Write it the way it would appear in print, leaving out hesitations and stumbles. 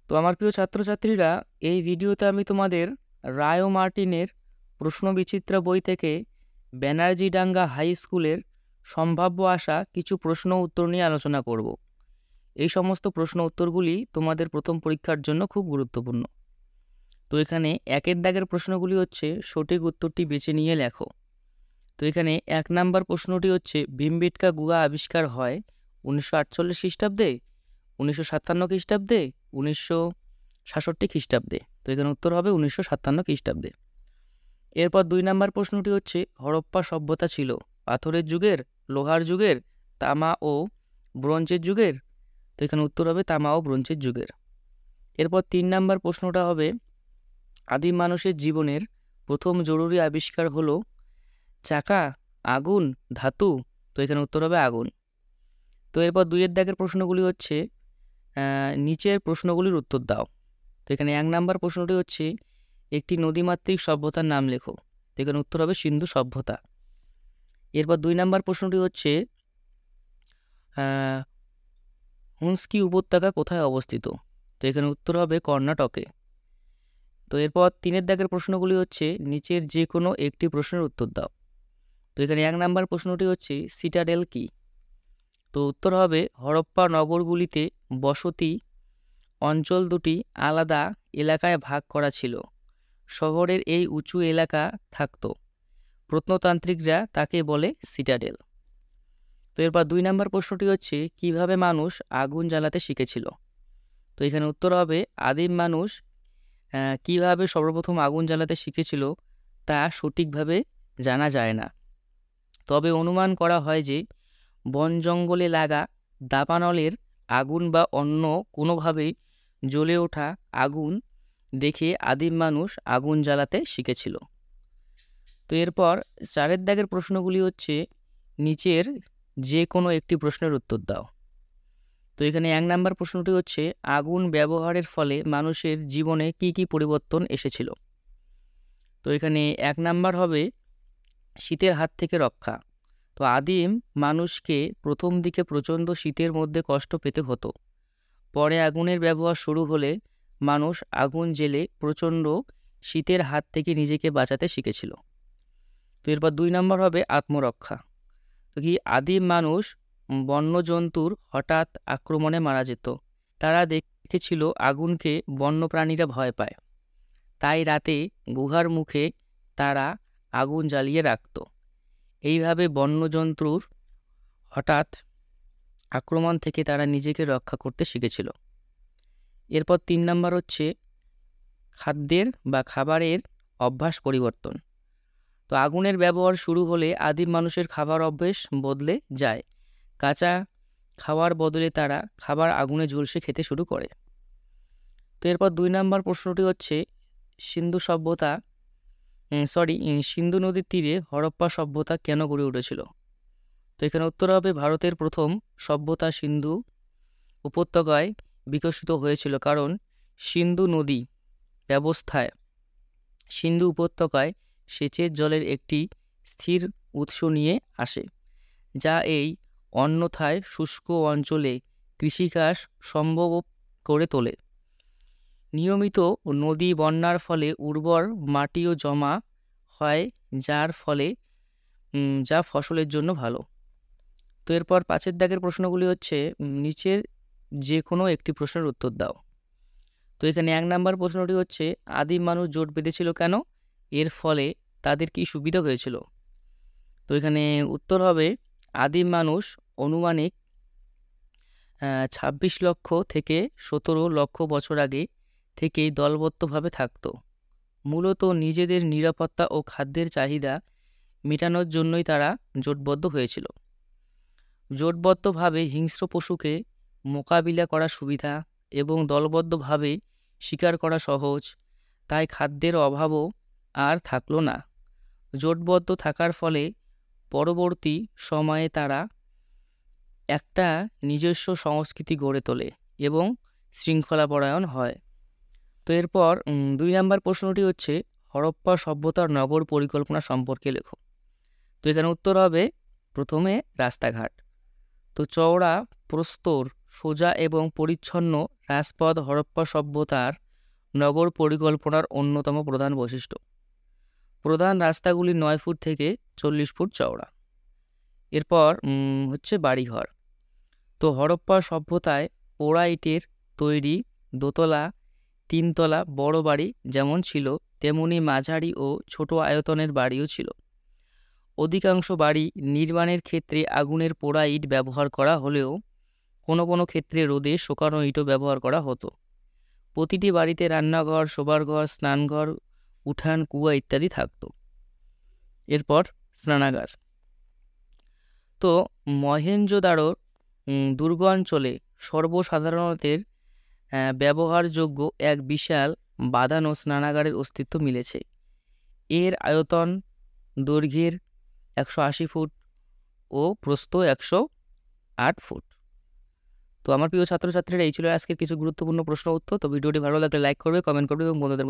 তো আমার প্রিয় ছাত্রছাত্রীরা, এই ভিডিওতে আমি তোমাদের রায় ও মার্টিনের প্রশ্নবিচিত্রা বই থেকে ব্যানার্জিডাঙ্গা হাই স্কুলের সম্ভাব্য আসা কিছু প্রশ্ন উত্তর নিয়ে আলোচনা করব। এই সমস্ত প্রশ্ন উত্তরগুলি তোমাদের প্রথম পরীক্ষার জন্য খুব গুরুত্বপূর্ণ। তো এখানে একের দাগের প্রশ্নগুলি হচ্ছে সঠিক উত্তরটি বেছে নিয়ে লেখো। তো এখানে 1 নাম্বার প্রশ্নটি হচ্ছে ভীমবেটকা গুহা আবিষ্কার হয় 1948 খ্রিস্টাব্দে, 1957 খ্রিস্টাব্দে, 1966 খ্রিস্টাব্দে। তো এখানে উত্তর হবে 1957 খ্রিস্টাব্দে। এরপর 2 নাম্বার প্রশ্নটি হচ্ছে হরপ্পা সভ্যতা ছিল পাথরের যুগের, লোহার যুগের, তামা ও ব্রোঞ্জের যুগের। তো এখানে উত্তর হবে তামা ও ব্রোঞ্জের যুগের। এরপর 3 নাম্বার প্রশ্নটা হবে আদিম মানুষের জীবনের প্রথম জরুরি আবিষ্কার হলো চাকা, আগুন, ধাতু। তো এখানে উত্তর হবে আগুন। তো এরপর 2 এর দাগের প্রশ্নগুলি হচ্ছে নিচের প্রশ্নগুলির উত্তর দাও। তো এখানে 1 নাম্বার প্রশ্নটি হচ্ছে একটি নদীমাতৃক সভ্যতার নাম লেখো। তো এখানে উত্তর হবে সিন্ধু সভ্যতা। এরপর 2 নাম্বার প্রশ্নটি হচ্ছে হুন্সকি উপত্যকা কোথায় অবস্থিত। তো এখানে উত্তর হবে কর্ণাটকে। তো এরপর 3 এর দাগের প্রশ্নগুলি হচ্ছে নিচের যে কোনো একটি প্রশ্নের উত্তর দাও। তো এখানে 1 নাম্বার প্রশ্নটি হচ্ছে সিটাডেল কি। তো উত্তর হবে হরপ্পা নগরগুলিতে বসতি অঞ্চল দুটি আলাদা এলাকায় ভাগ করা ছিল। শহরের এই উঁচু এলাকা থাকতো, প্রত্নতান্ত্রিকরা তাকে বলে সিটাডেল। তো এরপর 2 নাম্বার প্রশ্নটি হচ্ছে কিভাবে মানুষ আগুন জ্বালাতে শিখেছিল। তো এখানে উত্তর হবে আদিম মানুষ কিভাবে সর্বপ্রথম আগুন জ্বালাতে শিখেছিল তা সঠিকভাবে জানা যায় না, তবে অনুমান করা হয় যে বন জঙ্গলে লাগা দাবানলের আগুন বা অন্য কোনোভাবে জ্বলে ওঠা আগুন দেখে আদিম মানুষ আগুন জ্বালাতে শিখেছিল। তো এরপর 4 এর দাগের প্রশ্নগুলি হচ্ছে নিচের যে কোনো একটি প্রশ্নের উত্তর দাও। তো এখানে 1 নাম্বার প্রশ্নটি হচ্ছে আগুন ব্যবহারের ফলে মানুষের জীবনে কি কি পরিবর্তন এসেছিল। তো এখানে 1 নাম্বার হবে শীতের হাত থেকে রক্ষা। তো আদিম মানুষকে প্রথম দিকে প্রচণ্ড শীতের মধ্যে কষ্ট পেতে হতো, পরে আগুনের ব্যবহার শুরু হলে মানুষ আগুন জ্বেলে প্রচণ্ড শীতের হাত থেকে নিজেকে বাঁচাতে শিখেছিল। তো এরপর 2 নাম্বার হবে আত্মরক্ষা। তো কি আদিম মানুষ বন্যজন্তুর হঠাৎ আক্রমণে মারা যেত, তারা দেখেছিল আগুনকে বন্যপ্রাণীরা ভয় পায়, তাই রাতে গুহার মুখে তারা আগুন জ্বালিয়ে রাখত। এইভাবে বন্যজন্তুর হঠাৎ আক্রমণ থেকে তারা নিজেকে রক্ষা করতে শিখেছিল। এরপর 3 নাম্বার হচ্ছে খাদ্যের বা খাবারের অভ্যাস পরিবর্তন। তো আগুনের ব্যবহার শুরু হলে আদিম মানুষের খাবার অভ্যাস বদলে যায়, কাঁচা খাওয়ার বদলে তারা খাবার আগুনে ঝলসে খেতে শুরু করে। তো এরপর 2 নাম্বার প্রশ্নটি হচ্ছে সিন্ধু সভ্যতা সিন্ধু নদীর তীরে হরপ্পা সভ্যতা কেন গড়ে উঠেছিল। তো এখানে উত্তর হবে ভারতের প্রথম সভ্যতা সিন্ধু উপত্যকায় বিকশিত হয়েছিল, কারণ সিন্ধু নদী ব্যবস্থায় সিন্ধু উপত্যকায় সেচের জলের একটি স্থির উৎস নিয়ে আসে, যা এই অন্যথায় শুষ্ক অঞ্চলে কৃষিকাজ সম্ভব করে তোলে। নিয়মিত নদী বন্যার ফলে উর্বর মাটিও জমা হয়, যার ফলে যা ফসলের জন্য ভালো। তো এরপর 5 এর দাগের প্রশ্নগুলি হচ্ছে নিচের যে কোনো একটি প্রশ্নের উত্তর দাও। তো এখানে 1 নাম্বার প্রশ্নটি হচ্ছে আদিম মানুষ জোট বেঁধেছিল কেন, এর ফলে তাদের কি সুবিধা হয়েছিল। তো এখানে উত্তর হবে আদিম মানুষ অনুমানিক 26 লক্ষ থেকে 17 লক্ষ বছর আগে থেকেই দলবদ্ধভাবে থাকত, মূলত নিজেদের নিরাপত্তা ও খাদ্যের চাহিদা মেটানোর জন্যই তারা জোটবদ্ধ হয়েছিল। জোটবদ্ধভাবে হিংস্র পশুকে মোকাবিলা করা সুবিধা এবং দলবদ্ধভাবে শিকার করা সহজ, তাই খাদ্যের অভাবও আর থাকলো না। জোটবদ্ধ থাকার ফলে পরবর্তী সময়ে তারা একটা নিজস্ব সংস্কৃতি গড়ে তোলে এবং শৃঙ্খলাপরায়ণ হয়। তো এরপর 2 নাম্বার প্রশ্নটি হচ্ছে হরপ্পা সভ্যতার নগর পরিকল্পনা সম্পর্কে লেখো। তো এখানে উত্তর হবে প্রথমে রাস্তাঘাট। তো চওড়া প্রস্তর সোজা এবং পরিচ্ছন্ন রাজপথ হরপ্পা সভ্যতার নগর পরিকল্পনার অন্যতম প্রধান বৈশিষ্ট্য। প্রধান রাস্তাগুলি 9 ফুট থেকে 40 ফুট চওড়া। এরপর হচ্ছে বাড়িঘর। তো হরপ্পা সভ্যতায় পোড়া ইটের তৈরি দোতলা, তিনতলা বড় বাড়ি যেমন ছিল, তেমনি মাঝারি ও ছোট আয়তনের বাড়িও ছিল। অধিকাংশ বাড়ি নির্মাণের ক্ষেত্রে আগুনের পোড়া ইট ব্যবহার করা হলেও কোনো কোনো ক্ষেত্রে রোদে শুকানো ইটও ব্যবহার করা হতো। প্রতিটি বাড়িতে রান্নাঘর, শোবার ঘর, স্নানঘর, উঠান, কুয়া ইত্যাদি থাকত। এরপর স্নানাগার। তো মহেঞ্জোদারোর দুর্গ অঞ্চলে সর্বসাধারণতের ব্যবহারযোগ্য এক বিশাল বাঁধানো স্নানাগারের অস্তিত্ব মিলেছে। এর আয়তন দৈর্ঘ্যের 180 ফুট ও প্রস্থ 108 ফুট। তো আমার প্রিয় ছাত্রছাত্রীরা, এই ছিল আজকের কিছু গুরুত্বপূর্ণ প্রশ্ন উত্তর। তো ভিডিওটি ভালো লাগলে লাইক করবে, কমেন্ট করবে এবং বন্ধুদের